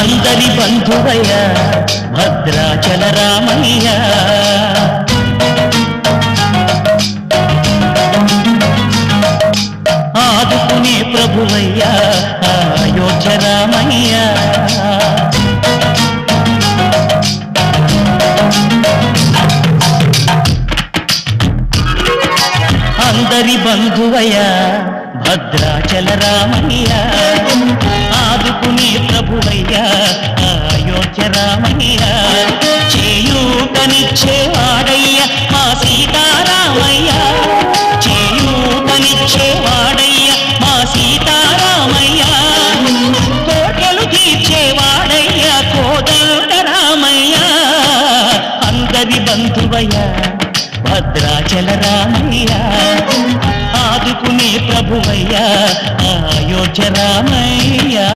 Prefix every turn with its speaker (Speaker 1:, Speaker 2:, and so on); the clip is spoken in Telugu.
Speaker 1: అందరి బంధువయ్య భద్రాచల రామయ్య ఆదుకునే ప్రభువయ్య అయోధ్య రామయ్య అందరి బంధువయ్య భద్రాచల రామయ్య ఆదుకునే ప్రభువయ్య అయోధ్య రామయ్య చేయూతనిచ్చేవాడయ్య మా సీతారామయ్య చేయూతనిచ్చేవాడయ్య మా సీతారామయ్య కోటలు తీర్చేవాడయ్య కోదండ రామయ్య అందరి బంధువయ్య భద్రాచల రామయ్య ఆదుకునే ప్రభువయ్య అయోధ్య రామయ్య